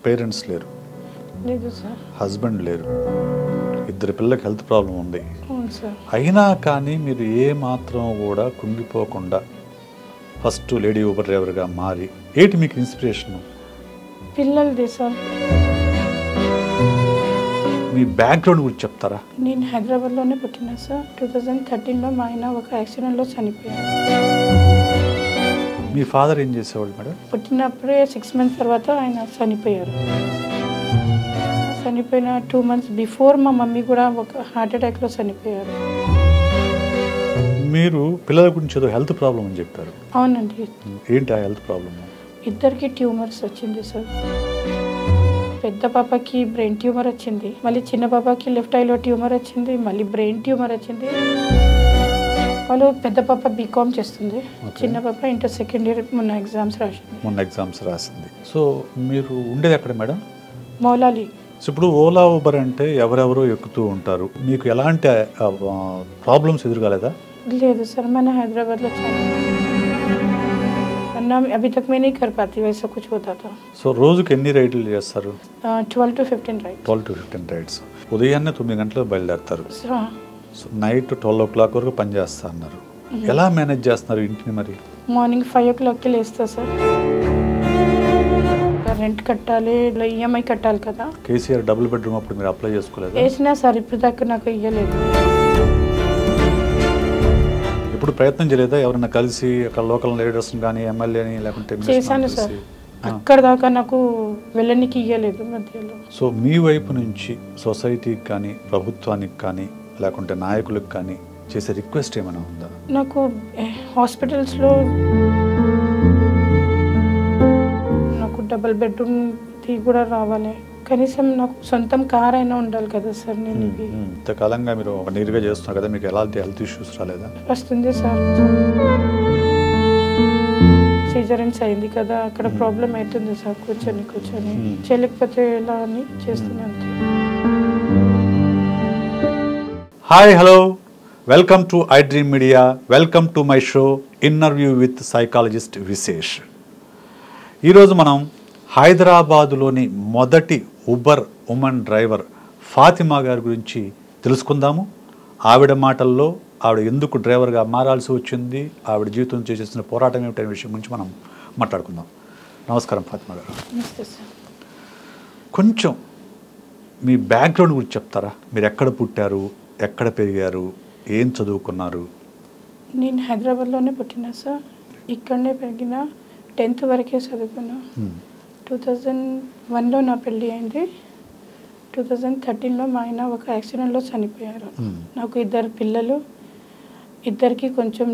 Parents లేరు, లేదు sir. Husband లేరు, ఇద్దరు పిల్లలకి హెల్త్ ప్రాబ్లం ఉంది. అవును సార్. అయినా కానీ మీరు ఏ మాత్రం కూడా కుంగిపోకుండా ఫస్ట్ లేడీ ఊబర్ డ్రైవర్గా మారి ఏంటి మీకు ఇన్స్పిరేషన్? పిల్లలది సార్. మీ బ్యాక్గ్రౌండ్ గురించి చెప్తారా? నేను హైదరాబాద్లోనే పుట్టినా సార్. 2013లో మా ఆయన ఒక యాక్సిడెంట్లో చనిపోయారు. మీ ఫాదర్ ఏం చేసేవాళ్ళు మేడం? పుట్టినప్పుడే 6 months తర్వాత ఆయన చనిపోయారు. చనిపోయిన 2 months బిఫోర్ మా మమ్మీ కూడా ఒక హార్ట్ అటాక్లో చనిపోయారు. మీరు పిల్లల గురించి ఏదో హెల్త్ ప్రాబ్లం అని చెప్పారు. అవునండి. ఏంటి ఆ హెల్త్ ప్రాబ్లమ్? ఇద్దరికి ట్యూమర్స్ వచ్చింది సార్. పెద్ద పాపకి బ్రెయిన్ ట్యూమర్ వచ్చింది, మళ్ళీ చిన్న పాపకి లెఫ్ట్ ఐలో ట్యూమర్ వచ్చింది, మళ్ళీ బ్రెయిన్ ట్యూమర్ వచ్చింది. వాళ్ళు పెద్ద పాప బీకామ్ చేస్తుంది, చిన్న పాప ఇంటర్ సెకండ్ ఇయర్ మొన్న ఎగ్జామ్స్ రాసింది. సో మీరు ఉండేది ఎక్కడ మేడం? మౌలాలి. సో ఇప్పుడు ఓలా ఊబర్ అంటే ఎవరెవరో ఎక్కుతూ ఉంటారు, మీకు ఎలాంటి ప్రాబ్లమ్స్ ఎదురుగాలేదా? లేదు సార్, మన హైదరాబాద్లో చాలా वरना अभी तक मैं नहीं कर पाती वैसा कुछ होता था. సో రోజుకి ఎన్ని రైడ్లు చేస్తారు? 12 to 15 రైడ్స్. 12 to 15 rides. ఉదయాన్నే 9 గంటలకు బయలుదేరుతారు, సో నైట్ 12 o'clock వరకు పని చేస్తా అన్నారు. ఎలా మేనేజ్ చేస్తున్నారు ఇంటిని మరి? మార్నింగ్ 5 o'clockకి లేస్తా సార్. రెంట్ కట్టాలి, ఈఎంఐ కట్టాలి కదా. కేసీఆర్ డబుల్ బెడ్రూమ్ అప్పుడు మీరు అప్లై చేసుకోలేదు? వేసినా సార్, ఇప్పుడు దాకా నాకు ఇవ్వలేదు. ఇప్పుడు ప్రయత్నం చేయలేదా ఎవరైనా కలిసి అక్కడ లోకల్ లీడర్స్ కానీ ఎమ్మెల్యేని లేకుంటే? చేశాను సార్, అక్కడ దాకా నాకు వెళ్ళనికి ఇవ్వలేదు మధ్యలో. సో మీ వైపు నుంచి సొసైటీకి కానీ ప్రభుత్వానికి కానీ లేకుంటే నాయకులకు కానీ చేసే రిక్వెస్ట్ ఏమైనా ఉందా? నాకు హాస్పిటల్స్లో నాకు డబుల్ బెడ్రూమ్ కూడా రావాలి, కనీసం నాకు సొంతం కార్ అయినా ఉండాలి కదా సార్. నేను ఇంతకాలంగా మీరు నీరుగా చేస్తున్నారు కదా, మీకు ఎలాంటి హెల్త్ ఇష్యూస్ రాలేదా? వస్తుంది సార్, సిజరెన్స్ అయింది కదా, అక్కడ ప్రాబ్లం అవుతుంది సార్. కూర్చొని చేయలేకపోతే ఎలా అని చేస్తున్నాను. Hi, hello, welcome to I dream media. Welcome to my show interview with psychologist Vishesh. ఈరోజు మనం హైదరాబాదులోని మొదటి ఉబర్ ఉమెన్ డ్రైవర్ ఫాతిమా గారి గురించి తెలుసుకుందాము. ఆవిడ మాటల్లో ఆవిడ ఎందుకు డ్రైవర్గా మారాల్సి వచ్చింది, ఆవిడ జీవితం చేసిన పోరాటం ఏమిటనే విషయం గురించి మనం మాట్లాడుకుందాం. నమస్కారం ఫాతిమా గారు. నమస్తే సార్. కొంచెం మీ బ్యాక్గ్రౌండ్ గురించి చెప్తారా? మీరు ఎక్కడ పుట్టారు, ఎక్కడ పెరిగారు, ఏం చదువుకున్నారు? నేను హైదరాబాద్లోనే పుట్టినా సార్, ఇక్కడనే పెరిగిన. 10th వరకే చదువుకున్నా. 2001లో నా పెళ్ళి అయింది. 2013లో మా ఆయన ఒక యాక్సిడెంట్లో చనిపోయారు. నాకు 2 పిల్లలు, ఇద్దరికి కొంచెం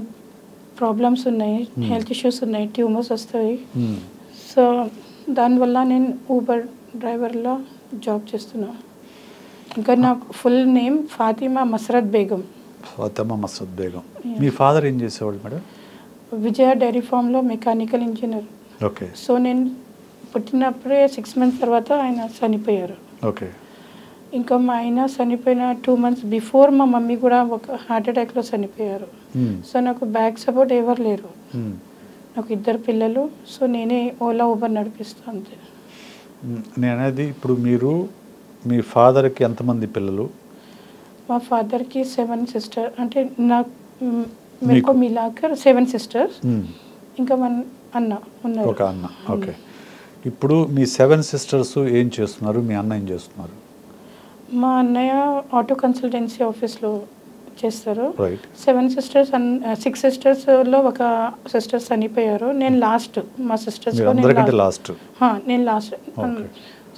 ప్రాబ్లమ్స్ ఉన్నాయి, హెల్త్ ఇష్యూస్ ఉన్నాయి, ట్యూమర్స్ వస్తాయి. సో దానివల్ల నేను ఊబర్ డ్రైవర్లో జాబ్ చేస్తున్నా. ఇంకా నాకు ఫుల్ నేమ్ ఫాతిమా మసరత్ బేగం. ఫాతిమా మసరత్ బేగం. మీ ఫాదర్ ఏం చేసేవాళ్ళు మేడం? విజయ డైరీ ఫామ్లో మెకానికల్ ఇంజనీర్. ఓకే. సో నేను పుట్టినప్పుడే 6 months తర్వాత ఆయన చనిపోయారు. ఓకే. ఇంకా మా ఆయన చనిపోయిన 2 months బిఫోర్ మా మమ్మీ కూడా ఒక హార్ట్ అటాక్లో చనిపోయారు. సో నాకు బ్యాక్ సపోర్ట్ ఎవరు లేరు, నాకు 2 పిల్లలు. సో నేనే ఓలా ఊబర్ నడిపిస్తాను అంతే. నేను అనేది ఇప్పుడు మీరు మీ ఫాదర్కి ఎంతమంది పిల్లలు? మా ఫాదర్కి 7 sisters, అంటే నాకు మీకు మిలాకర్ 7 sisters, ఇంకా అన్న ఉన్నారు. ఒక అన్న. ఓకే. ఇప్పుడు మీ 7 sisters ఏం చేస్తున్నారు, మీ అన్న ఏం చేస్తున్నారు? మా అన్నయ్య ఆటో కన్సల్టెన్సీ ఆఫీస్లో చేస్తారు. 6 sistersలో ఒక సిస్టర్ చనిపోయారు. నేను లాస్ట్, మా సిస్టర్స్లో నేను లాస్ట్.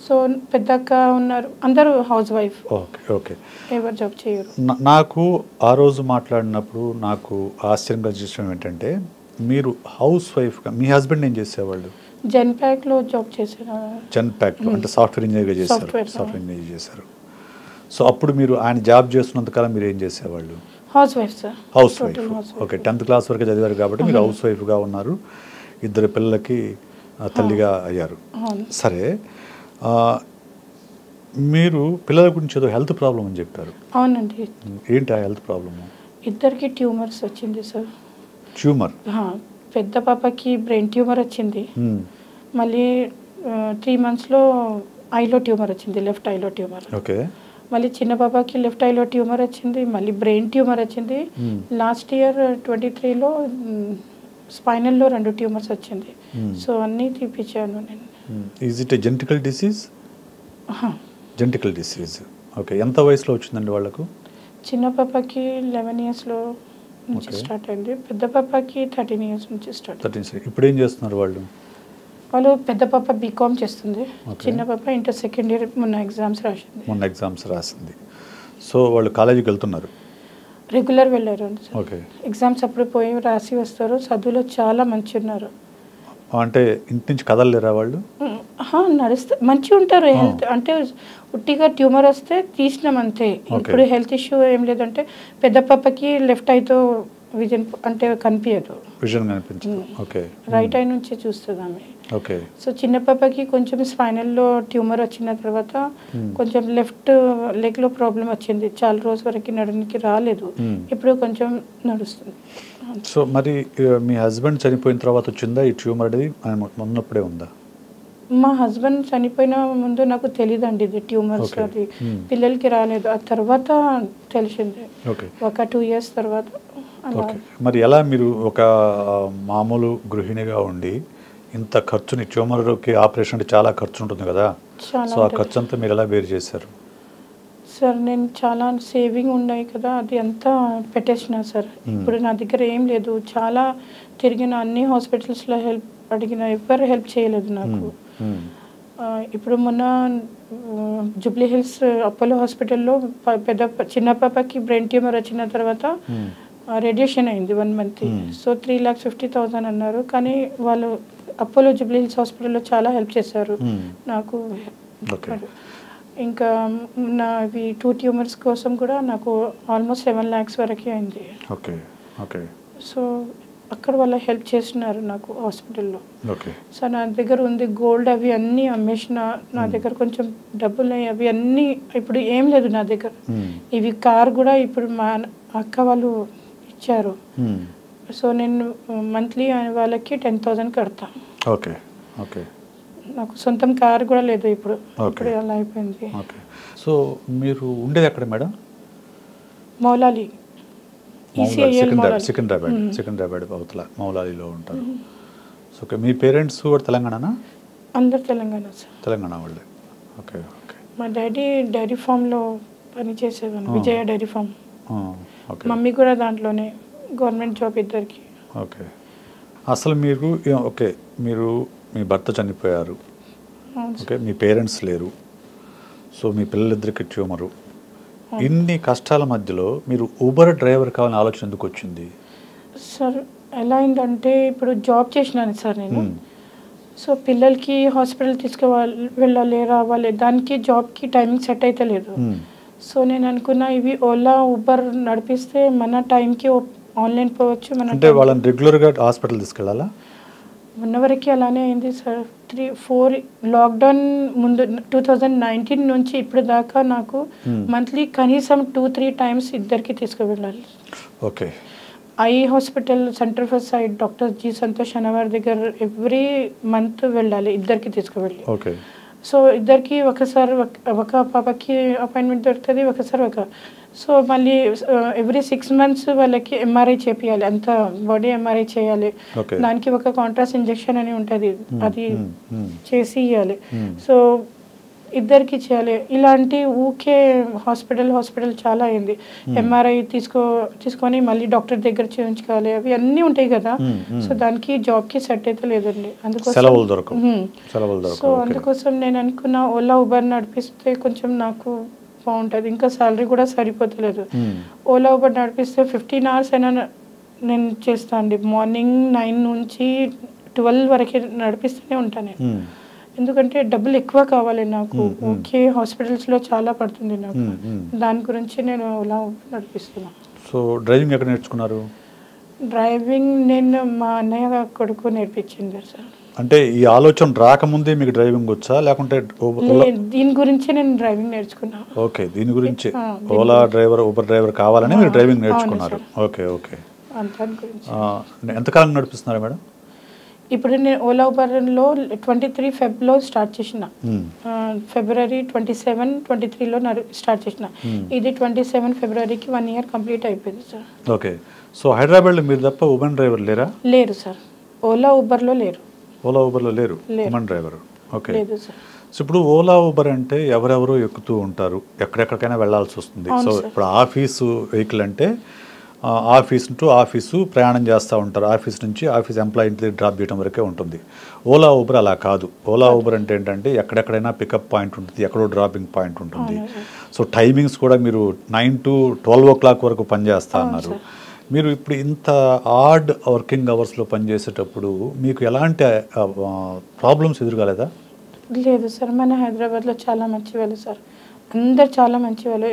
సో పెద్దక్క ఉన్నారు, అందరూ హౌస్ వైఫ్. ఓకే. ఓకే. ఎవరు జాబ్ చేయరు. నాకు ఆ రోజు మాట్లాడినప్పుడు నాకు ఆశ్చర్యం కలిగించడం ఏంటంటే, మీరు హౌస్ వైఫ్గా, మీ హస్బెండ్ ఏం చేసేవాళ్ళు? జెన్పాక్లో జాబ్ చేశారు. జెన్పాక్లో అంటే సాఫ్ట్వేర్ ఇంజనీర్గా చేశారు. సాఫ్ట్వేర్ ఇంజనీర్ చేశారు. సో అప్పుడు మీరు ఆయన జాబ్ చేస్తున్నంతకాలం మీరు ఏం చేసేవాళ్ళు? House wife sir. House wife. Okay. 10th class వరకు చదివారు కాబట్టి మీరు హౌస్ వైఫ్గా ఉన్నారు, 2 పిల్లలకి తల్లిగా అయ్యారు. సరే, మీరు పిల్లల గురించి ఏదో హెల్త్ ప్రాబ్లం అని చెప్పారు. అవునండి. ఏంటి ఆ హెల్త్ ప్రాబ్లము? ఇద్దరికి ట్యూమర్స్ వచ్చింది సార్. ట్యూమర్? పెద్ద పాపకి బ్రెయిన్ ట్యూమర్ వచ్చింది, మళ్ళీ 3 మంత్స్లో ఐలో ట్యూమర్ వచ్చింది, లెఫ్ట్ ఐలో ట్యూమర్. ఓకే. మళ్ళీ చిన్న పాపకి లెఫ్ట్ ఐలో ట్యూమర్ వచ్చింది, మళ్ళీ బ్రెయిన్ ట్యూమర్ వచ్చింది. లాస్ట్ ఇయర్ 23లో స్పైనల్లో 2 ట్యూమర్స్ వచ్చింది. సో అన్నీ తీపిచ్చాను నేను. Is it a genetical disease? Genetical disease. Okay. ఎంత వయసులో వచ్చిందండి వాళ్ళకు? చిన్న పాపకి 11 ఇయర్స్లో నుంచి స్టార్ట్ అయింది, పెద్ద పాపకి 13 ఇయర్స్ నుంచి స్టార్ట్. 13. ఇప్పుడు ఏం చేస్తున్నారు వాళ్ళు? వాళ్ళు పెద్ద పాప బీకామ్ చేస్తుంది, చిన్న పాప ఇంటర్ సెకండ్ ఇయర్ మొన్న ఎగ్జామ్స్ రాసింది. సో వాళ్ళు కాలేజీకి వెళ్తున్నారు? రెగ్యులర్ వెళ్ళారు. ఓకే. ఎగ్జామ్స్ అప్పుడు పోయి రాసి వస్తారు, చదువులో చాలా మంచి ఉన్నారు. అంటే ఇంటి నుంచి కదలలేరా వాళ్ళు? నడుస్తే మంచిగా ఉంటారు. హెల్త్ అంటే ఉట్టిగా ట్యూమర్ వస్తే తీసినాం అంతే. ఇప్పుడు హెల్త్ ఇష్యూ ఏం లేదంటే పెద్ద పాపకి లెఫ్ట్ ఐతో విజన్ అంటే కనిపించదు, విజన్ కనిపించదు. ఓకే. రైట్ ఐ నుంచి చూస్తుంది ఆమె. ఓకే. సో చిన్న పాపకి కొంచెం స్పైనల్లో ట్యూమర్ వచ్చిన తర్వాత కొంచెం లెఫ్ట్ లెగ్లో ప్రాబ్లం వచ్చింది, చాలా రోజు వరకు నడడానికి రాలేదు, ఇప్పుడు కొంచెం నడుస్తుంది. సో మరి మీ హస్బెండ్ చనిపోయిన తర్వాత వచ్చిందా ఈ ట్యూమర్ అనేది, ఉన్నప్పుడే ఉందా? మా హస్బెండ్ చనిపోయిన ముందు నాకు తెలియదండి ఇది ట్యూమర్స్, అది పిల్లలకి రాలేదు, ఆ తర్వాత తెలిసింది ఒక 2 years తర్వాత. ఓకే. మరి ఎలా మీరు ఒక మామూలు గృహిణిగా ఉండి ఇంత ఖర్చుని, ట్యూమర్కి ఆపరేషన్ అంటే చాలా ఖర్చు ఉంటుంది కదా, సో ఆ ఖర్చు అంతా మీరు ఎలా బేర్ చేశారు? సార్ నేను చాలా సేవింగ్ ఉన్నాయి కదా, అది అంతా పెట్టేసిన సార్. ఇప్పుడు నా దగ్గర ఏం లేదు, చాలా తిరిగిన అన్ని హాస్పిటల్స్లో హెల్ప్ అడిగిన, ఎవరు హెల్ప్ చేయలేదు నాకు. ఇప్పుడు మొన్న జూబ్లీ హిల్స్ అపోలో హాస్పిటల్లో చిన్న పాపకి బ్రెయిన్ ట్యూమర్ వచ్చిన తర్వాత రేడియేషన్ అయింది 1 month. సో 3,50,000 అన్నారు, కానీ వాళ్ళు అపోలో జూబ్లీ హిల్స్ హాస్పిటల్లో చాలా హెల్ప్ చేశారు నాకు. ఇంకా నావి 2 ట్యూమర్స్ కోసం కూడా నాకు ఆల్మోస్ట్ 7 lakhs వరకు అయింది. ఓకే. ఓకే. సో అక్కడ వాళ్ళు హెల్ప్ చేస్తున్నారు నాకు హాస్పిటల్లో. సో నా దగ్గర ఉంది గోల్డ్, అవి అన్నీ అమ్మేసిన, నా దగ్గర కొంచెం డబ్బులు అవి అన్నీ ఇప్పుడు ఏం లేదు నా దగ్గర. ఇవి కార్ కూడా ఇప్పుడు మా అక్క వాళ్ళు ఇచ్చారు. సో నేను మంత్లీ వాళ్ళకి 10,000 కడతా. ఓకే. ఓకే. నాకు సొంతం కార్ కూడా లేదు ఇప్పుడు, ఇప్పుడు అలా అయిపోయింది. ఓకే. సో మీరు ఉండేది ఎక్కడ మేడం? మౌలాలి, సికింద్రాబాద్ అవతల మౌలాలిలో ఉంటారు. ఓకే. మీ పేరెంట్స్ కూడా తెలంగాణనా? అందరు తెలంగాణ సార్. తెలంగాణ వాళ్ళే. ఓకే. ఓకే. మా డైరీ ఫామ్లో పని చేసేవాను, విజయ డైరీ ఫామ్. మమ్మీ కూడా దాంట్లోనే, గవర్నమెంట్ జాబ్ ఇద్దరికి. ఓకే. అసలు మీరు ఓకే, మీరు మీ భర్త చనిపోయారు, ఓకే, మీ పేరెంట్స్ లేరు, సో మీ పిల్లలిద్దరికి ట్యూమరు, ఇన్ని కష్టాల మధ్యలో మీరు ఊబర్ డ్రైవర్ కావాలని ఆలోచన ఎందుకు వచ్చింది? సార్ ఎలా అయిందంటే ఇప్పుడు జాబ్ చేసినాను సార్ నేను. సో పిల్లలకి హాస్పిటల్ వెళ్ళాలి రావాలి, దానికి జాబ్కి టైమింగ్ సెట్ అయితే లేదు. సో నేను అనుకున్నా ఇవి ఓలా ఊబర్ నడిపిస్తే మన టైంకి ఆన్లైన్ పోవచ్చు. అంటే వాళ్ళని రెగ్యులర్గా హాస్పిటల్ తీసుకెళ్ళాలా? ఉన్నవరకు అలానే అయింది సార్. 3-4 లాక్డౌన్ ముందు 2019 నుంచి ఇప్పుడు దాకా నాకు మంత్లీ కనీసం 2-3 times ఇద్దరికి తీసుకువెళ్ళాలి. Okay. Eye hospital centre for sight doctor G Santosh అన్నవారి దగ్గర ఎవ్రీ మంత్ వెళ్ళాలి ఇద్దరికి తీసుకువెళ్ళి. ఓకే. సో ఇద్దరికి ఒకసారి ఒక పాపకి అపాయింట్మెంట్ దొరుకుతుంది, ఒకసారి సో మళ్ళీ ఎవ్రీ 6 months వాళ్ళకి ఎంఆర్ఐ చేపియాలి, అంత బాడీ ఎంఆర్ఐ చేయాలి. దానికి ఒక కాంట్రాస్ట్ ఇంజెక్షన్ అని ఉంటుంది, అది చేసి ఇవ్వాలి. సో ఇద్దరికి చేయాలి. ఇలాంటి ఊకే హాస్పిటల్ చాలా అయింది. ఎంఆర్ఐ తీసుకొని మళ్ళీ డాక్టర్ దగ్గర చేయించుకోవాలి, అవి అన్నీ ఉంటాయి కదా. సో దానికి జాబ్కి సెట్ అయితే లేదండి, అందుకోసం. సో అందుకోసం నేను అనుకున్న ఓలా ఊబర్ నడిపిస్తే కొంచెం నాకు బాగుంటుంది, ఇంకా సాలరీ కూడా సరిపోతలేదు. ఓలా ఊబర్ నడిపిస్తే 15 hours అయినా నేను చేస్తాను అండి. మార్నింగ్ 9 నుంచి 12 వరకు నడిపిస్తూనే ఉంటాను, ఎందుకంటే డబ్బులు ఎక్కువ కావాలి నాకు. ఓకే, హాస్పిటల్స్లో చాలా పడుతుంది నాకు, దాని గురించి నేను ఓలా నడిపిస్తున్నాను. సో డ్రైవింగ్ ఎక్కడ నేర్చుకున్నారు? డ్రైవింగ్ నేను మా అన్నయ్య కొడుకు నేర్పించింది సార్. అంటే ఈ ఆలోచన రాకముందే మీకు డ్రైవింగ్ వచ్చా, లేకుంటే దీని గురించి నేను డ్రైవింగ్ నేర్చుకున్నా? ఓకే, దీని గురించి ఓలా డ్రైవర్ ఊబర్ డ్రైవర్ కావాలని మీరు డ్రైవింగ్ నేర్చుకున్నారు. ఓకే. ఓకే. ఎంతకాలం నడిపిస్తున్నారు మేడం? ఇప్పుడు నేను ఓలా ఊబర్లో 23 ఫెబ్లో స్టార్ట్ చేసిన, ఫిబ్రవరి 27, 23లో స్టార్ట్ చేసిన. ఇది 27 ఫిబ్రవరికి 1 year కంప్లీట్ అయిపోయింది సార్. ఓకే. సో హైదరాబాద్లో మీరు తప్ప ఉమెన్ డ్రైవర్ లేరా? లేరు సార్, ఓలా ఊబర్లో లేరు. ఓలా ఊబర్లో లేరు ఉమెన్ డ్రైవర్? ఓకే. లేదు సార్. సో ఇప్పుడు ఓలా ఊబర్ అంటే ఎవరెవరో ఎక్కుతూ ఉంటారు, ఎక్కడెక్కడికైనా వెళ్ళాల్సి వస్తుంది. సో ఇప్పుడు ఆఫీసు వెహికల్ అంటే ఆఫీస్ టు ఆఫీసు ప్రయాణం చేస్తూ ఉంటారు, ఆఫీస్ నుంచి ఆఫీస్ ఎంప్లాయీ ఇంటి దగ్గర డ్రాప్ చేయడం వరకే ఉంటుంది. ఓలా ఊబర్ అలా కాదు. ఓలా ఊబర్ అంటే ఏంటంటే ఎక్కడెక్కడైనా పికప్ పాయింట్ ఉంటుంది, ఎక్కడో డ్రాపింగ్ పాయింట్ ఉంటుంది. సో టైమింగ్స్ కూడా మీరు 9 to 12 o'clock వరకు పనిచేస్తా అన్నారు. మీరు ఇప్పుడు ఇంత ఆడ్ వర్కింగ్ అవర్స్లో పనిచేసేటప్పుడు మీకు ఎలాంటి ప్రాబ్లమ్స్ ఎదురుకాలేదా? లేదు సార్, మన హైదరాబాద్లో చాలా మంచి వాళ్ళు సార్, అందరు చాలా మంచి వాళ్ళు.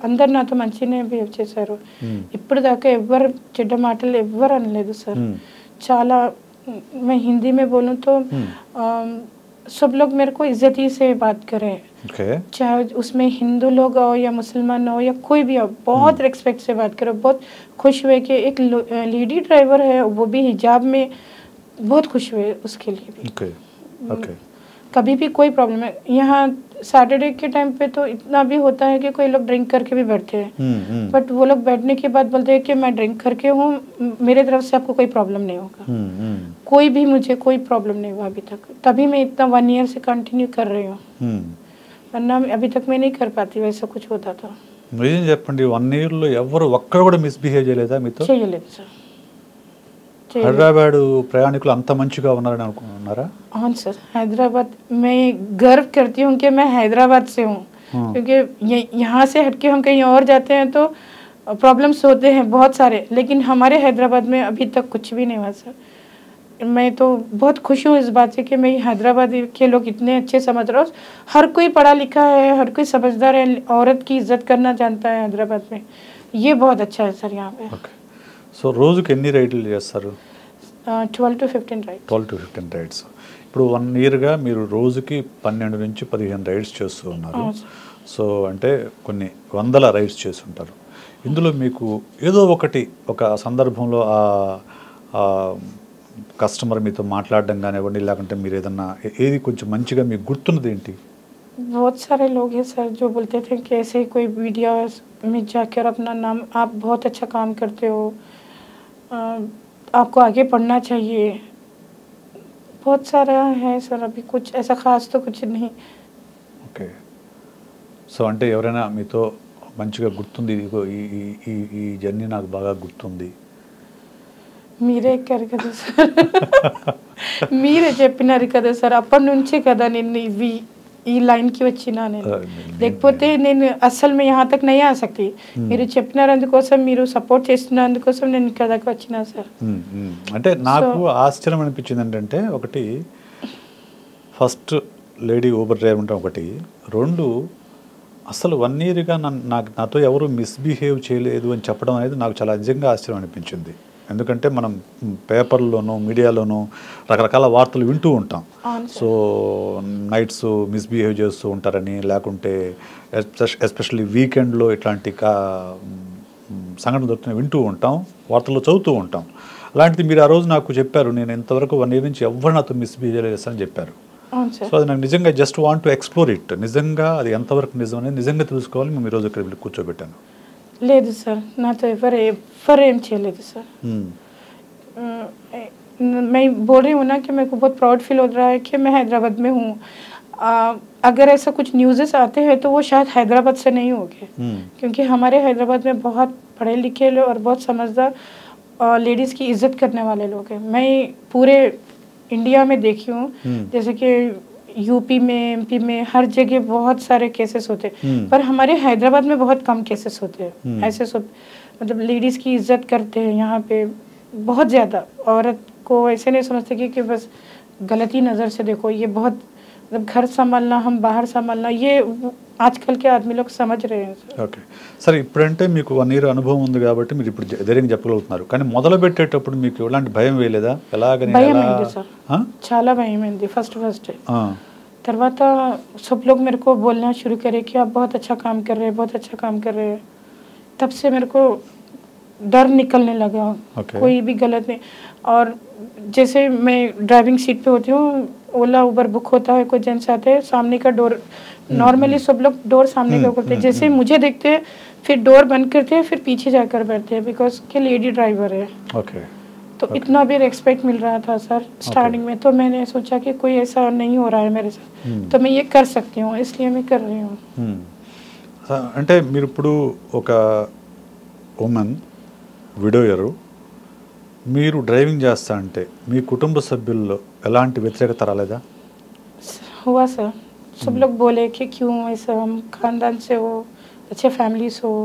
అందరు నాతో మంచిగానే బిహేవ్ చేశారు. ఇప్పుడు దాకా ఎవ్వరు చెడ్డ మాటలు ఎవ్వరు అనలేదు సార్. చాలా मैं हिंदी में बोलूँ तो सब लोग मेरे को इज्जत ही से बात करें, चाहे उसमें हिंदू लोग हो या मुसलमान हो या कोई भी हो, बहुत रिस्पेक्ट से बात करो. बहुत खुश हुए कि एक लेडी ड्राइवर है, वो भी हिजाब में, बहुत खुश हुए उसके लिए भी. कभी भी कोई प्रॉब्लम है. यहाँ सैटरडे के टाइम पे तो इतना भी होता है कि कोई लोग ड्रिंक करके भी बैठते हैं, बट वो लोग बैठने के बाद बोलते हैं कि मैं ड्रिंक करके हूँ, मेरे तरफ से आपको कोई प्रॉब्लम नहीं होगा. कोई भी मुझे कोई प्रॉब्लम नहीं हुआ अभी तक. तभी मैं इतना 1 year से कंटिन्यू कर रही हूँ, वरना अभी तक मैं नहीं कर पाती वैसा कुछ होता था. నిజం చెప్పండి, 1 yearలో ఎవరు ఒక్కరు కూడా మిస్బిహేవ్ చేయలేదా మీతో? చేయలేదు సార్. హైదరాబాద్ ప్రయాణికులు అంత మంచిగా ఉన్నారని అనుకుంటున్నారా? हाँ सर, हैदराबाद मैं गर्व करती हूँ कि मैं हैदराबाद से हूँ, क्योंकि यहाँ से हटके हम कहीं और जाते हैं तो प्रॉब्लम्स होते हैं बहुत सारे, लेकिन हमारे हैदराबाद में अभी तक कुछ भी नहीं हुआ सर. मैं तो बहुत खुश हूँ इस बात से कि मैं हैदराबाद के लोग इतने अच्छे समझ रहा हूँ. हर कोई पढ़ा लिखा है, हर कोई समझदार है, औरत की इज्जत करना जानता है हैदराबाद में. ये बहुत अच्छा है सर यहाँ पे. సో రోజుకి ఎన్ని రైడ్లు చేస్తారు? 12 to 15 రైడ్స్. 12 to 15 rides. ఇప్పుడు 1 yearగా మీరు రోజుకి 12 నుంచి 15 రైడ్స్ చేస్తూ ఉన్నారు. సో అంటే కొన్ని వందల రైడ్స్ చేసి ఉంటారు. ఇందులో మీకు ఏదో ఒకటి ఒక సందర్భంలో కస్టమర్ మీతో మాట్లాడడం కానివ్వండి, లేకుంటే మీరు ఏదన్నా ఏది కొంచెం మంచిగా మీకు గుర్తున్నది ఏంటి? बहुत सारे लोग हैं सर जो बोलते थे कि ऐसे कोई वीडियो में जाकर अपना नाम, आप बहुत अच्छा काम करते हो, आपको आगे पढ़ना चाहिए. बहुत सारा है सर, अभी कुछ ऐसा खास तो कुछ नहीं. ఓకే. సో అంటే ఎవరైనా మీతో మంచిగా గుర్తుంది, ఇదిగో ఈ జర్నీ నాకు బాగా గుర్తుంది? మీరే ఎక్కారు కదా సార్, మీరే చెప్పినారు కదా సార్, అప్పటి నుంచే కదా నేను ఈ లైన్కి వచ్చినా. నేను లేకపోతే నేను అస్సలు మీ यहाँ तक नहीं आ सकती. మీరు చెప్పినారు, అందుకోసం మీరు సపోర్ట్ చేస్తున్నారు, అందుకోసం నేను ఇక్కడ దాకా వచ్చినా సార్. అంటే నాకు ఆశ్చర్యం అనిపించింది ఏంటంటే, ఒకటి ఫస్ట్ లేడీ ఊబర్ డ్రైవర్ అంటే, ఒకటి 2 అసలు 1 yearగా నాతో ఎవరు మిస్బిహేవ్ చేయలేదు అని చెప్పడం అనేది నాకు చాలా నిజంగా ఆశ్చర్యం అనిపించింది. ఎందుకంటే మనం పేపర్లోనూ మీడియాలోనూ రకరకాల వార్తలు వింటూ ఉంటాం. సో నైట్స్ మిస్బిహేవ్ చేస్తూ ఉంటారని, లేకుంటే ఎస్పెషల్లీ వీకెండ్లో ఇట్లాంటి సంఘటన దొరుకుతున్న వింటూ ఉంటాం, వార్తల్లో చదువుతూ ఉంటాం. అలాంటిది మీరు ఆ రోజు నాకు చెప్పారు, నేను ఇంతవరకు 1 year నుంచి ఎవరు నాతో మిస్బిహేవ్ చేయలేదని చెప్పారు. సో అది నాకు నిజంగా just want to explore it. నిజంగా అది ఎంతవరకు నిజం అనేది నిజంగా తెలుసుకోవాలి. మేము ఈరోజు ఇక్కడ వెళ్ళి కూర్చోబెట్టాను. లేదు సార్, నాతో ఎవరు ఏం చేయలేదు సార్. मैं बोल रही हूँ ना कि मेरे को बहुत प्राउड फील हो रहा है कि मैं हैदराबाद में हूँ. अगर ऐसा कुछ न्यूज़ेस आते हैं तो वो शायद हैदराबाद से नहीं होंगे, क्योंकि हमारे हैदराबाद में बहुत पढ़े लिखे लोग और बहुत समझदार लेडीज़ की इज्जत करने वाले लोग हैं. मैं पूरे इंडिया में देखी हूँ, जैसे कि यूपी में, एमपी में, हर जगह बहुत सारे केसेस होते हैं, पर हमारे हैदराबाद में बहुत कम केसेस होते हैं. ऐसे सब मतलब लेडीज़ की इज्जत करते हैं यहाँ पे बहुत ज़्यादा. औरत को ऐसे नहीं समझते कि बस गलती नज़र से देखो. ये बहुत मतलब घर संभालना, हम बाहर संभालना, ये आजकल के आदमी लोग समझ रहे हैं. ఓకే సరే, ఇప్పుడంటే మీకు 1 year అనుభవం ఉంది కాబట్టి మీరు ఇప్పుడు ధైర్యంగా చెప్పగలుగుతున్నారు. కానీ మొదలు పెట్టేటప్పుడు మీకు ఎలాంటి భయం వేయలేదా? భయం అయింది సార్, చాలా భయం అయింది ఫస్ట్. తర్వాత सब लोग मेरे को बोलना शुरू करे कि आप बहुत अच्छा काम कर रहे हैं, बहुत अच्छा काम कर रहे हैं. तब से मेरे को डर निकलने लगा। Okay. कोई भी गलत नहीं। और जैसे मैं ड्राइविंग सीट पे होती हूँ, ओला उबर बुक होता है, कोई जेंट्स आते हैं, सामने का डोर नॉर्मली सब लोग डोर सामने का खोलते हैं, जैसे मुझे देखते हैं फिर डोर बंद करते हैं, फिर पीछे जाकर बैठते हैं, बिकॉज के लेडी ड्राइवर है। ओके तो इतना भी रेस्पेक्ट मिल रहा था सर स्टार्टिंग में, तो मैंने सोचा कि कोई ऐसा नहीं हो रहा है मेरे साथ, तो मैं ये कर सकती हूँ, इसलिए मैं कर रही हूँ। అంటే మీరు ఇప్పుడు ఒక ఉమెన్ విడోయరు, మీరు డ్రైవింగ్ చేస్తా అంటే మీ కుటుంబ సభ్యుల్లో ఎలాంటి వ్యతిరేకత రాలేదా? हुआ सर, सब लोग बोले कि क्यों ऐसा, हम खानदान से हो, अच्छे फैमिली से हो।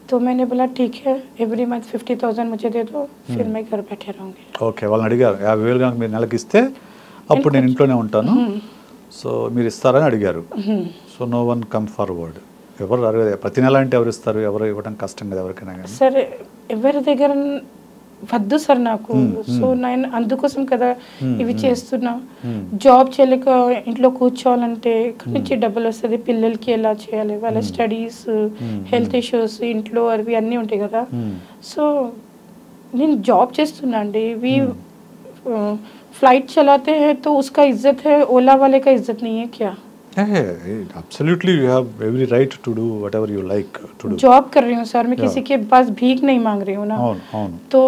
तो मैंने बोला ठीक है, एवरी मंथ 50,000 मुझे दे दो, फिर मैं घर बैठे रहूँगी। ఓకే, వాళ్ళని అడిగారు 50,000 కనుక మీరు నెలకి ఇస్తే అప్పుడు నేను ఇంట్లోనే ఉంటాను, సో మీరు ఇస్తారని అడిగారు. So no one come forward, ఎవరు రారు కదా, ప్రతి నెల అంటే ఎవరు ఇస్తారు, ఎవరు ఇవ్వడం కష్టం కదా ఎవరికైనా కానీ. సార్ ఎవరి దగ్గర వద్దు సార్ నాకు, సో నేను అందుకోసం కదా ఇవి చేస్తున్నా. జాబ్ చేయలేక ఇంట్లో కూర్చోవాలంటే ఇక్కడి నుంచి డబ్బులు వస్తుంది, పిల్లలకి ఎలా చేయాలి, వాళ్ళ స్టడీస్, హెల్త్ ఇష్యూస్, ఇంట్లో అవి అన్నీ ఉంటాయి కదా. సో నేను జాబ్ చేస్తున్నా అండి, ఇవి फ्लाइट चलाते हैं तो उसका इज्जत है, ओला वाले का इज्जत नहीं है क्या? Absolutely, you have every right to do whatever you like to do. Job कर रही हूँ सर, मैं किसी के पास भीख नहीं मांग रही हूँ ना, तो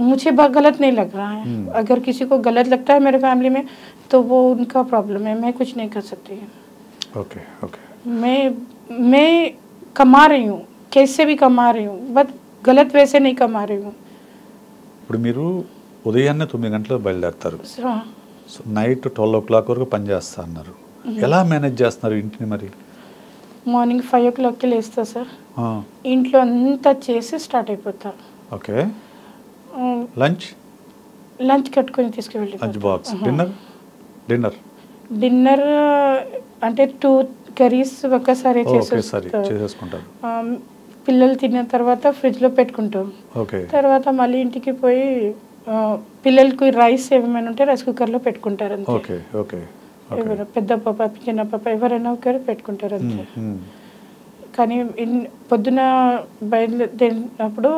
मुझे गलत नहीं लग रहा है। अगर किसी को गलत लगता है मेरे फैमिली में तो वो उनका प्रॉब्लम है, मैं कुछ नहीं कर सकती। ओके ओके, मैं कमा रही हूँ, कैसे भी कमा रही हूँ, बट गलत वैसे नहीं कमा रही हूँ। ఇప్పుడు మీరు ఉదయాన్నే 9 గంటలకు బయలుదేరుతారు, సో నైట్ 12 o'clock వరకు పని చేస్తా అన్నారు, ఎలా మేనేజ్ చేస్తున్నారు ఇంటిని మరి? మార్నింగ్ 5 o'clockకి లేస్తా సార్, ఇంట్లో అంతా చేసి స్టార్ట్ అయిపోతా. ఓకే, లంచ్ కట్టుకొని తీసుకువెళ్ళి, లంచ్ బాక్స్, డిన్నర్ అంటే 2 కర్రీస్ ఒక్కసారి చేసేసుకుంటారు. పిల్లలు తిన్న తర్వాత ఫ్రిడ్జ్లో పెట్టుకుంటాం. ఓకే, తర్వాత మళ్ళీ ఇంటికి పోయి పిల్లలకి రైస్ ఏమైనా ఉంటే రైస్ కుక్కర్లో పెట్టుకుంటారు అంతే. ఓకే ఓకే, ఎవరు పెద్ద పాప చిన్న పాప ఎవరైనా ఒకరు పెట్టుకుంటారు అంతే. కానీ పొద్దున బయలుదేరినప్పుడు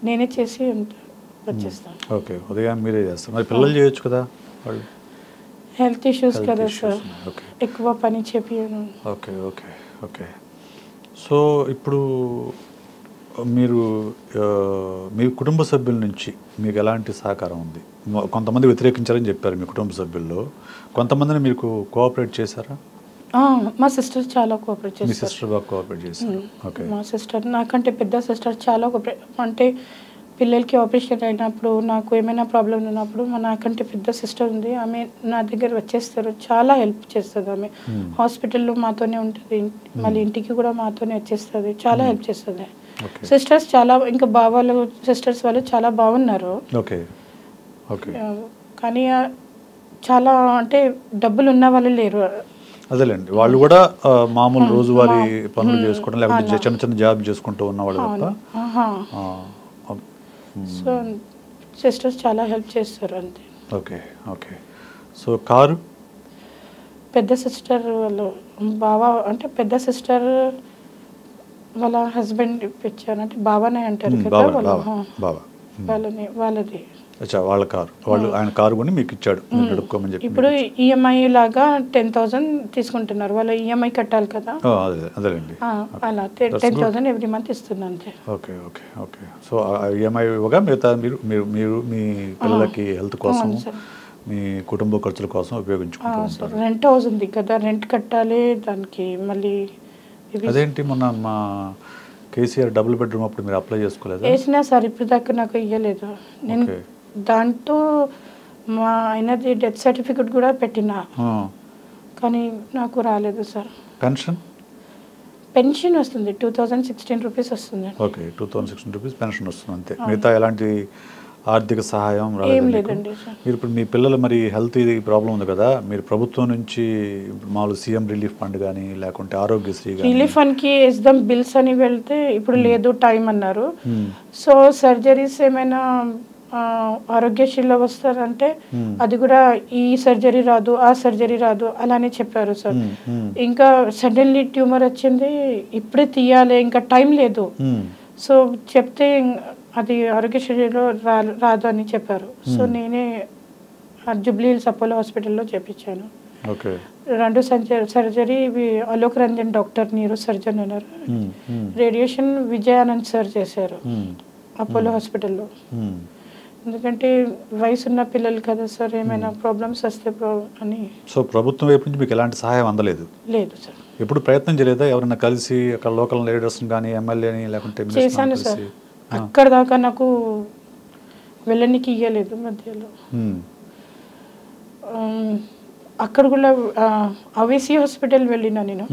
నేనే చేసి వచ్చేస్తాను. ఓకే, ఉదయం మీరే చేస్తారు, మరి పిల్లలు చేయొచ్చు కదా, వాళ్ళు హెల్త్ ఇష్యూస్ కదా సార్, ఎక్కువ పని చెప్పియను. Okay okay okay. సో ఇప్పుడు మీరు మీ కుటుంబ సభ్యుల నుంచి మీకు ఎలాంటి సహకారం ఉంది? కొంతమంది వ్యతిరేకించారని చెప్పారు మీ కుటుంబ సభ్యుల్లో, కొంతమందిని మీకు కోఆపరేట్ చేశారా? మా సిస్టర్ చాలా కోఆపరేట్ చేశారు. మీ సిస్టర్ బాగా కోఆపరేట్ చేశారు? ఓకే, మా సిస్టర్ నాకంటే పెద్ద సిస్టర్ చాలా కోఆపరేట్, అంటే పిల్లలకి ఆపరేషన్ అయినప్పుడు నాకు ఏమైనా ప్రాబ్లం ఉన్నప్పుడు నాకంటే పెద్ద సిస్టర్ ఉంది, ఆమె నా దగ్గర వచ్చేస్తారు, చాలా హెల్ప్ చేస్తుంది. ఆమె హాస్పిటల్లో మాతోనే ఉంటుంది, మళ్ళీ ఇంటికి కూడా మాతోనే వచ్చేస్తుంది, చాలా హెల్ప్ చేస్తుంది. సిస్టర్స్ చాలా, ఇంకా బావాళ్ళు సిస్టర్స్ వాళ్ళు చాలా బాగున్నారు. ఓకే ఓకే, కానీ చాలా అంటే డబ్బులు ఉన్న వాళ్ళు లేరు. అదేలేండి, వాళ్ళు కూడా మామూలు రోజువారీ పనులు చేసుకోవడం, లేకపోతే చిన్న చిన్న జాబ్ చేసుకుంటూ ఉన్నవాళ్ళు తప్ప. సో సిస్టర్స్ చాలా హెల్ప్ చేస్తారు అంతే. Okay okay. సో కారు పెద్ద సిస్టర్ వాళ్ళు బావ, అంటే పెద్ద సిస్టర్ వాళ్ళ హస్బెండ్ ఇప్పించారు, అంటే బాబానే అంటారు కదా వాళ్ళది. వాళ్ళ కారు, వాళ్ళు ఆయన కారు కొని మీకు ఇచ్చాడు, నడుపుకోమని చెప్పి. ఇప్పుడు ఈఎంఐ లాగా 10,000 తీసుకుంటున్నారు, వాళ్ళ ఈఎంఐ కట్టాలి కదా, అదేలేండి, అలా 10,000 ఎవ్రీ మంత్ ఇస్తుంది అంతే. Okay okay okay. So EMI ఇవ్వగా మిగతా మీరు మీ పిల్లలకి హెల్త్ కోసం, మీ కుటుంబ ఖర్చుల కోసం ఉపయోగించుకుంటారు. రెంట్ హౌస్ ఉంది కదా, రెంట్ కట్టాలి దానికి. మళ్ళీ అదేంటి, మొన్న మా కేసీఆర్ డబుల్ బెడ్రూమ్ అప్పుడు మీరు అప్లై చేసుకోలేదు? వేసినా సార్, ఇప్పుడు దాకా నాకు ఇవ్వలేదు. నేను దాంట్లో మా ఆయనది డెత్ సర్టిఫికెట్ కూడా పెట్టినా, కానీ నాకు రాలేదు సార్. పెన్షన్ వస్తుంది 2016 రూపీస్ వస్తుంది. ఓకే, 2016 రూపీస్ పెన్షన్ వస్తుంది అంతే, మిగతా ఎలాంటి ఆర్థిక సహాయం ఏం లేదండి సార్. మీరు ఇప్పుడు మీ పిల్లలు మరి హెల్త్ ఇది ప్రాబ్లం ఉంది కదా, మీరు ప్రభుత్వం నుంచి మామూలు సీఎం రిలీఫ్ ఫండ్ కానీ లేకుంటే ఆరోగ్యశ్రీ రిలీఫ్ ఫండ్కి వేద్దాం బిల్స్ అని వెళ్తే ఇప్పుడు లేదు టైం అన్నారు. సో సర్జరీస్ ఏమైనా ఆరోగ్యశ్రీలో వస్తారంటే అది కూడా ఈ సర్జరీ రాదు, ఆ సర్జరీ రాదు అలానే చెప్పారు సార్. ఇంకా సడన్లీ ట్యూమర్ వచ్చింది, ఇప్పుడే తీయాలి, ఇంకా టైం లేదు. సో చెప్తే అది ఆరోగ్యశ్రీలో రాదు అని చెప్పారు. సో నేనే జూబ్లీ హిల్స్ అపోలో హాస్పిటల్లో చేపించాను. ఓకే. 2 సర్జరీ ఇవి Alok Ranjan doctor neuro surgeon ఉన్నారు. రేడియేషన్ విజయానంద్ సార్ చేశారు అపోలో హాస్పిటల్లో. ఎందుకంటే వయసున్న పిల్లలు కదా సార్, ఏమైనా ప్రాబ్లమ్స్ వస్తే అని. సో ప్రభుత్వం వైపు నుంచి మీకు ఎలాంటి సహాయం అందలేదు? లేదు సార్. ఎప్పుడు ప్రయత్నం చేయలేదా ఎవరైనా కలిసి అక్కడ లోకల్ లీడర్స్ కానీ ఎమ్మెల్యేని లేకుంటే చేశాను సార్. అక్కడ దాకా నాకు వెళ్ళనికి ఇయ్యలేదు మధ్యలో. అక్కడ కూడా అవేసి హాస్పిటల్ వెళ్ళినా నేను.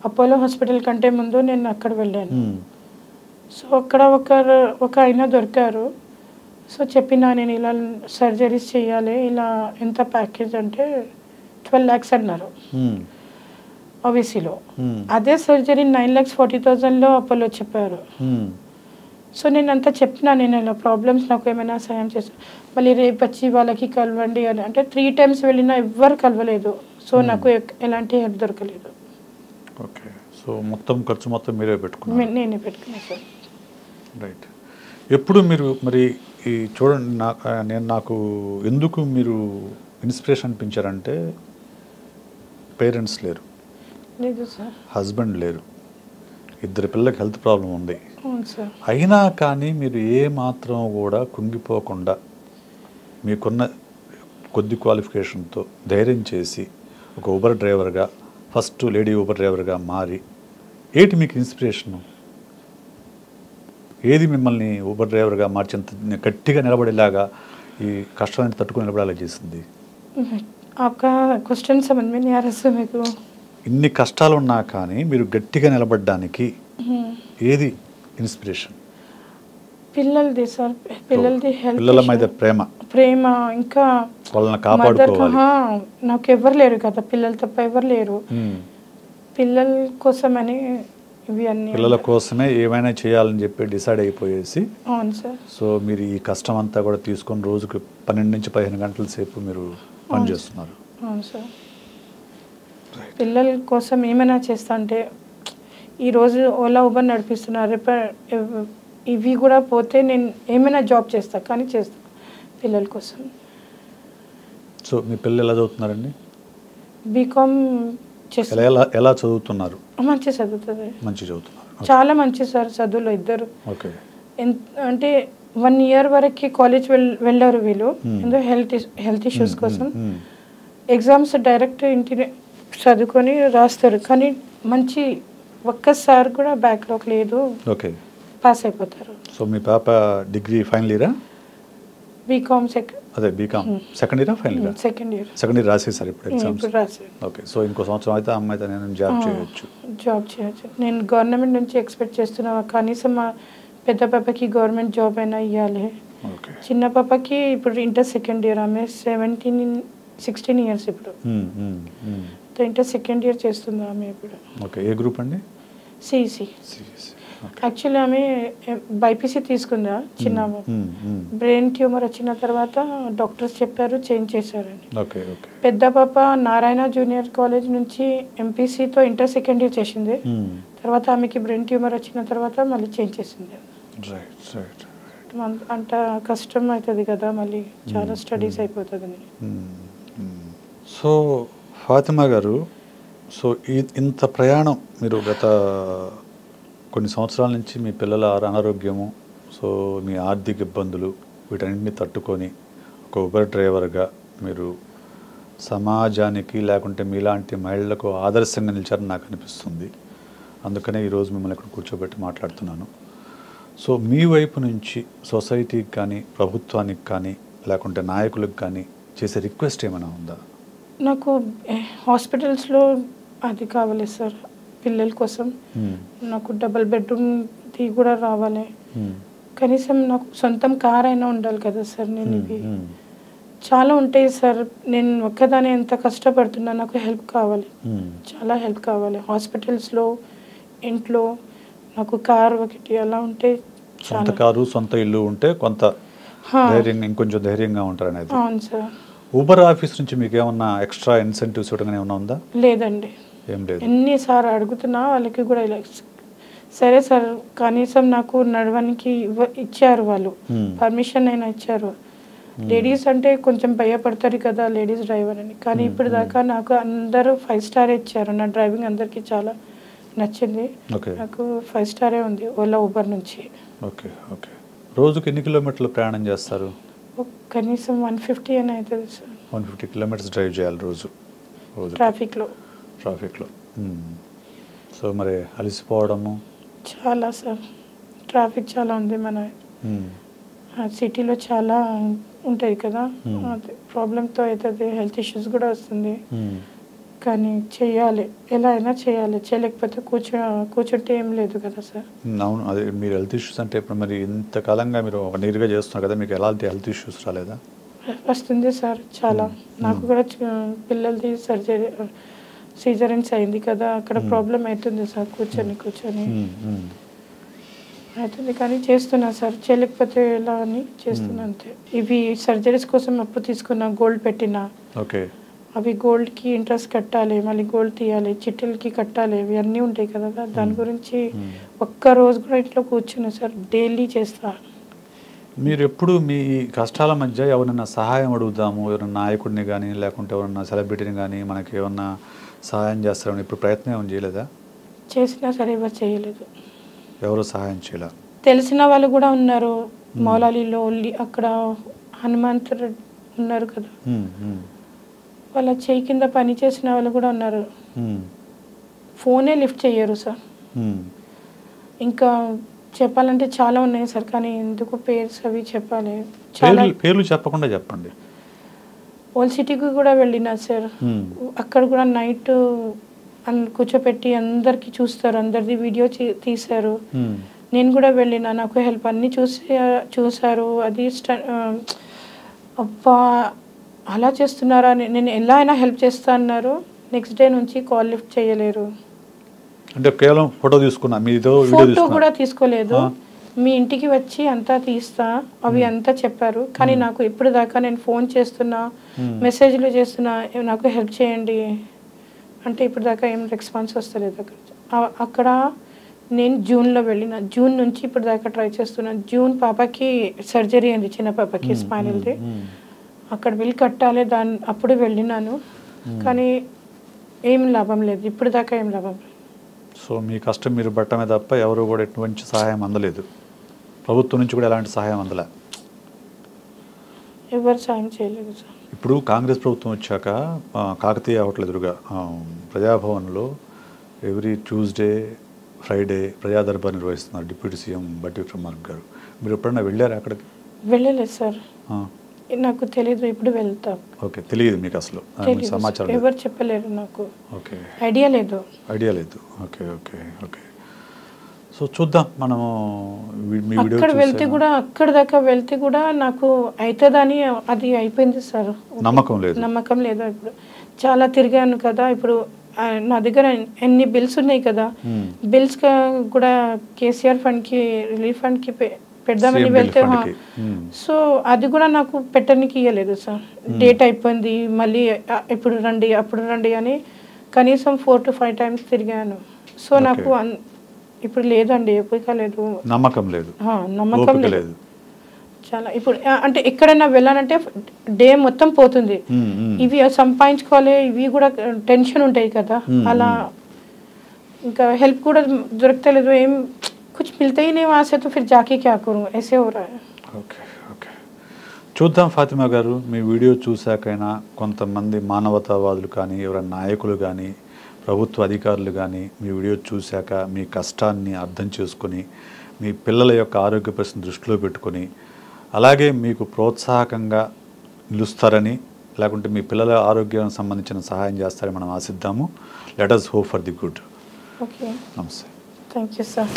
అపోలో హాస్పిటల్ కంటే ముందు నేను అక్కడ వెళ్ళాను. సో అక్కడ ఒక ఆయన దొరికారు. సో చెప్పినా నేను ఇలా సర్జరీస్ చేయాలి, ఇలా ఎంత ప్యాకేజ్ అంటే 12 lakhs అన్నారు ఓబీసీలో. అదే సర్జరీ 9,40,000లో అపోలో చెప్పారు. సో నేను అంతా చెప్పినా, నేను ఇలా ప్రాబ్లమ్స్ నాకు ఏమైనా సాయం చేస్తాను, మళ్ళీ రేపు వచ్చి వాళ్ళకి కలవండి అని అంటే 3 times వెళ్ళినా ఎవ్వరు కలవలేదు. సో నాకు ఎలాంటి హెల్ప్ దొరకలేదు. ఓకే. సో మొత్తం ఖర్చు మొత్తం మీరే పెట్టుకున్నారు? నేనే పెట్టుకున్నాను సార్. రైట్. ఎప్పుడు మీరు మరి ఈ చూడండి, నాకు ఎందుకు మీరు ఇన్స్పిరేషన్ అనిపించారంటే పేరెంట్స్ లేరు, లేదు సార్, హస్బెండ్ లేరు, 2 పిల్లలకి హెల్త్ ప్రాబ్లం ఉంది. అవును సార్. అయినా కానీ మీరు ఏ మాత్రం కూడా కుంగిపోకుండా మీకున్న కొద్ది క్వాలిఫికేషన్తో ధైర్యం చేసి ఒక ఊబర్ డ్రైవర్గా, ఫస్ట్ లేడీ ఊబర్ డ్రైవర్గా మారి, ఏంటి మీకు ఇన్స్పిరేషను? ఏది మిమ్మల్ని ఊబర్ డ్రైవర్గా మార్చేంత గట్టిగా నిలబడేలాగా, ఈ కష్టాన్ని తట్టుకుని నిలబడేలా చేసింది? आपका क्वेश्चन समझ में नहीं आ रहा सर मेरे को. ఇన్ని కష్టాలు ఉన్నా కానీ మీరు గట్టిగా నిలబడడానికి ఏది ఇన్స్పిరేషన్? పిల్లలది సార్, పిల్లలది హెల్త్, పిల్లల మీద ప్రేమ, ఇంకా వాళ్ళని కాపాడుకోవాలి. నాకు ఎవరు లేరు కదా, పిల్లలు తప్ప ఎవరు లేరు. పిల్లల కోసమని ఇవి అన్ని, పిల్లల కోసమే ఏమైనా చేయాలని చెప్పి డిసైడ్ అయిపోయేసి. అవును సార్. సో మీరు ఈ కష్టం అంతా కూడా తీసుకొని రోజుకి 12 నుంచి 15 గంటల సేపు మీరు పనిచేస్తున్నారు. అవును సార్. పిల్లల కోసం ఏమైనా చేస్తా అంటే, ఈరోజు ఓలా ఊబర్ నడిపిస్తున్నారు, రేపు ఇవి కూడా పోతే నేను ఏమైనా జాబ్ చేస్తా, కానీ చేస్తా పిల్లల కోసం. సో మీ పిల్లలు ఎలా చదువుతున్నారండి? బీకామ్ ఎలా చదువుతున్నారు? మంచి చదువుతుంది. మంచి చదువుతున్నారు, చాలా మంచి సార్ చదువులో ఇద్దరు. ఓకే. అంటే 1 year వరకు కాలేజ్ వెళ్ళారు వీళ్ళు, ఎందుకు హెల్త్ ఇష్యూస్ కోసం. ఎగ్జామ్స్ డైరెక్ట్ ఇంటి చదువుకొని రాస్తారు, కానీ మంచి ఒక్కసారి కూడా బ్యాక్లాగ్ లేదు. ఓకే. పాస్ అయిపోతారు. సో మీ పాప డిగ్రీ ఫైనల్ ఇయరా? బీకామ్ అదే బీకామ్ సెకండ్ ఇయరా ఫైనల్ ఇయరా? సెకండ్ ఇయర్ రాసేసారు ఇప్పుడు ఎగ్జామ్స్. రాశారు. ఓకే. సో ఇంకో సంవత్సరం అయితే అమ్మాయితో నేను జాబ్ చేయొచ్చు. నేను గవర్నమెంట్ నుంచి ఎక్స్పెక్ట్ చేస్తున్నా, కనీసం మా పెద్ద పాపకి గవర్నమెంట్ జాబ్ అయినా ఇవ్వాలి. చిన్న పాపకి ఇప్పుడు ఇంటర్ సెకండ్ ఇయర్, ఆమె 16 years ఇప్పుడు. ఇంటర్ సెకండ్ ఇయర్ చేస్తుంది ఆమె ఇప్పుడు. ఓకే. ఏ గ్రూప్ అండి? సిఈసి. యాక్చువల్లీ ఆమె బైపీసీ తీసుకుందా, చిన్న బ్రెయిన్ ట్యూమర్ వచ్చిన తర్వాత డాక్టర్స్ చెప్పారు చేంజ్ చేశారని. పెద్ద పాప నారాయణ జూనియర్ కాలేజ్ నుంచి ఎంపీసీతో ఇంటర్ సెకండ్ ఇయర్ చేసింది. తర్వాత ఆమెకి బ్రెయిన్ ట్యూమర్ వచ్చిన తర్వాత మళ్ళీ చేంజ్ చేసింది. అంత కష్టం అవుతుంది కదా, మళ్ళీ చాలా స్టడీస్ అయిపోతుంది. సో ఫాతిమా గారు, సో ఇంత ప్రయాణం మీరు గత కొన్ని సంవత్సరాల నుంచి మీ పిల్లల అనారోగ్యము, సో మీ ఆర్థిక ఇబ్బందులు, వీటన్నింటినీ తట్టుకొని ఒక ఊబర్ డ్రైవర్గా మీరు సమాజానికి లేకుంటే మీలాంటి మహిళలకు ఆదర్శంగా నిలిచారని నాకు అనిపిస్తుంది. అందుకనే ఈరోజు మిమ్మల్ని ఇక్కడ కూర్చోబెట్టి మాట్లాడుతున్నాను. సో మీ వైపు నుంచి సొసైటీకి కానీ, ప్రభుత్వానికి కానీ, లేకుంటే నాయకులకు కానీ చేసే రిక్వెస్ట్ ఏమైనా ఉందా? నాకు హాస్పిటల్స్లో అది కావాలి సార్, పిల్లల కోసం. నాకు డబుల్ బెడ్రూమ్ది కూడా రావాలి. కనీసం నాకు సొంతం కార్ అయినా ఉండాలి కదా సార్. నేను ఇవి చాలా ఉంటాయి సార్, నేను ఒక్కదాన్ని ఎంత కష్టపడుతున్నా, నాకు హెల్ప్ కావాలి, చాలా హెల్ప్ కావాలి. హాస్పిటల్స్లో, ఇంట్లో నాకు కార్ ఒకటి అలా ఉంటే, సొంత కారు, సొంత ఇల్లు ఉంటే కొంత ధైర్యంగా, ఇంకొంచెం ధైర్యంగా ఉంటారు అనేది. అవును సార్. ఊబర్ ఆఫీస్ నుంచి మీకు ఏమన్నా ఎక్స్ట్రా ఇన్సెంటివ్స్ ఇవ్వడం ఏమన్నా ఉందా? లేదండి, ఏం లేదు. ఎన్నిసార్లు అడుగుతున్నా వాళ్ళకి కూడా ఇలా సరే సార్ కనీసం నాకు నడవడానికి ఇచ్చారు వాళ్ళు, పర్మిషన్ అయినా ఇచ్చారు. లేడీస్ అంటే కొంచెం భయపడతారు కదా లేడీస్ డ్రైవర్ అని, కానీ ఇప్పుడు దాకా నాకు అందరూ 5 స్టార్ ఇచ్చారు. నా డ్రైవింగ్ అందరికీ చాలా నచ్చింది. నాకు 5 స్టారే ఉంది ఓలా ఊబర్ నుంచి. Okay okay. రోజుకి ఎన్ని కిలోమీటర్లు ప్రయాణం చేస్తారు? కనీసం 150 అని అవుతుంది సార్. 150 కిలోమీటర్స్ డ్రైవ్ చేయాలి రోజు ట్రాఫిక్లో. సో మరి అలసిపోవడము చాలా సార్, ట్రాఫిక్ చాలా ఉంది మన సిటీలో, చాలా ఉంటుంది కదా, ప్రాబ్లంతో అవుతుంది, హెల్త్ ఇష్యూస్ కూడా వస్తుంది. కానీ చేయాలి, ఎలా అయినా చేయాలి, చేయలేకపోతే కూర్చుంటే ఏం లేదు కదా సార్. అవును, అదే మీరు హెల్త్ ఇష్యూస్ అంటే ఇప్పుడు మరి ఇంతకాలంగా మీరు నీరుగా చేస్తున్నారు కదా, మీకు ఎలాంటి హెల్త్ ఇష్యూస్ రాలేదా? వస్తుంది సార్ చాలా. నాకు కూడా పిల్లలది సర్జరీ సీజరెన్స్ అయింది కదా, అక్కడ ప్రాబ్లం అవుతుంది సార్, కూర్చొని అవుతుంది. కానీ చేస్తున్నా సార్, చేయలేకపోతే ఎలా అని చేస్తున్నా అంతే. ఇవి సర్జరీస్ కోసం అప్పు తీసుకున్నా, గోల్డ్ పెట్టినా. ఓకే. అవి గోల్డ్కి ఇంట్రెస్ట్ కట్టాలి, మళ్ళీ గోల్డ్ తీయాలి, చిట్టులకి కట్టాలి, ఇవి అన్నీ ఉంటాయి కదా, దాని గురించి ఒక్క రోజు కూడా ఇంట్లో కూర్చున్నా సార్, డైలీ చేస్తా. మీరు ఎప్పుడు మీ కష్టాల మధ్య ఎవరైనా సహాయం అడుగుదాము, ఎవరైనా నాయకుడిని కానీ లేకుంటే ఎవరన్నా సెలబ్రిటీని కానీ మనకి ఏమన్నా సహాయం చేస్తారని ఇప్పుడు ప్రయత్నం ఏమైనా చేయలేదా? చేసినా సరే ఎవరు చేయలేదు, ఎవరు సహాయం చేయలేదు. తెలిసిన వాళ్ళు కూడా ఉన్నారు, మౌలాలీలో అక్కడ హనుమంత్ రెడ్డి ఉన్నారు కదా, వాళ్ళ చేయి కింద పని చేసిన వాళ్ళు కూడా ఉన్నారు. ఫోనే లిఫ్ట్ చేయరు సార్. ఇంకా చెప్పాలంటే చాలా ఉన్నాయి సార్, కానీ ఎందుకు పేర్స్ అవి చెప్పాలి, చాలా పేర్లు చెప్పకుండా చెప్పండి. ఓల్డ్ సిటీకి కూడా వెళ్ళినా సార్, అక్కడ కూడా నైట్ కూర్చోపెట్టి అందరికి చూస్తారు, అందరిది వీడియో తీశారు. నేను కూడా వెళ్ళినా, నాకు హెల్ప్ అన్నీ చూసారు. అది అబ్బా అలా చేస్తున్నారా, నేను ఎలా అయినా హెల్ప్ చేస్తా అన్నారు. నెక్స్ట్ డే నుంచి కాల్ లిఫ్ట్ చేయలేరు. అంటే కేవలం ఫోటో తీసుకున్నా, మీతో ఫోటో కూడా తీసుకోలేదు, మీ ఇంటికి వచ్చి అంతా తీస్తా అవి అంతా చెప్పారు. కానీ నాకు ఇప్పుడు దాకా నేను ఫోన్ చేస్తున్నా, మెసేజ్లు చేస్తున్నా, నాకు హెల్ప్ చేయండి అంటే ఇప్పుడు దాకా ఏం రెస్పాన్స్ వస్తలేదు. అక్కడ నేను జూన్లో వెళ్ళిన, జూన్ నుంచి ఇప్పుడు దాకా ట్రై చేస్తున్నాను. జూన్ పాపకి సర్జరీ అయింది, చిన్న పాపకి స్పైనల్ది, అక్కడ బిల్ కట్టాలి, అప్పుడు వెళ్ళినాను. కానీ ఏం లాభం లేదు, ఇప్పుడు దాకా ఏం లాభం లేదు. సో మీ కష్టం మీరు పట్టమే తప్ప ఎవరు కూడా ఎటువంటి సహాయం అందలేదు, ప్రభుత్వం నుంచి కూడా ఎలాంటి సహాయం అందలే, ఎవరు సాయం చేయలేదు సార్. ఇప్పుడు కాంగ్రెస్ ప్రభుత్వం వచ్చాక కాకతీయ హోటల్ ఎదురుగా ప్రజాభవన్లో ఎవ్రీ ట్యూస్డే ఫ్రైడే ప్రజా దర్బార్ నిర్వహిస్తున్నారు డిప్యూటీ సీఎం బట్టి విక్రమార్క గారు. మీరు ఎప్పుడన్నా వెళ్ళారా అక్కడికి? వెళ్ళలేదు సార్, నాకు తెలియదు, ఇప్పుడు వెళ్తా. ఓకే, తెలియదు మీకు అసలు సమాచారం? ఎవరు చెప్పలేరు నాకు. ఓకే, ఐడియా లేదు. Okay okay okay. సో చూద్దాం మనము అక్కడ వెళ్తే కూడా, అక్కడ దాకా వెళ్తే కూడా నాకు అవుతుందని అది అయిపోయింది సార్, నమ్మకం లేదు. ఇప్పుడు చాలా తిరిగాను కదా, ఇప్పుడు నా దగ్గర ఎన్ని బిల్స్ ఉన్నాయి కదా, బిల్స్ కూడా కేసీఆర్ ఫండ్కి రిలీఫ్ ఫండ్కి పెడదామని వెళ్తే, సో అది కూడా నాకు పెట్టడానికి ఇవ్వలేదు సార్. డేట్ అయిపోయింది, మళ్ళీ ఇప్పుడు రండి అప్పుడు రండి అని కనీసం 4 to 5 times తిరిగాను. సో నాకు ఇప్పుడు లేదండి, ఎప్పుడు లేదు, నమ్మకం లేదు చాలా. ఇప్పుడు అంటే ఎక్కడైనా వెళ్ళాలంటే డే మొత్తం పోతుంది, ఇవి సంపాదించుకోవాలి, ఇవి కూడా టెన్షన్ ఉంటాయి కదా, అలా ఇంకా హెల్ప్ కూడా దొరకలేదు. ఏం कुछ मिलता ही नहीं वहाँ से, तो फिर जाके क्या करूँ, ऐसे हो रहा है. ఓకే ఓకే, చూద్దాం. ఫాతిమా గారు, మీ వీడియో చూశాకైనా కొంతమంది మానవతావాదులు కానీ ఎవరైనా నాయకులు కానీ ప్రభుత్వ అధికారులు కానీ మీ వీడియో చూశాక మీ కష్టాన్ని అర్థం చేసుకొని మీ పిల్లల యొక్క ఆరోగ్య పరిస్థితిని దృష్టిలో పెట్టుకొని అలాగే మీకు ప్రోత్సాహకంగా నిలుస్తారని, లేకుంటే మీ పిల్లల ఆరోగ్యానికి సంబంధించిన సహాయం చేస్తారని మనం ఆశిద్దాము. Let us hope for the good. Okay, నమస్తే. Thank you sir.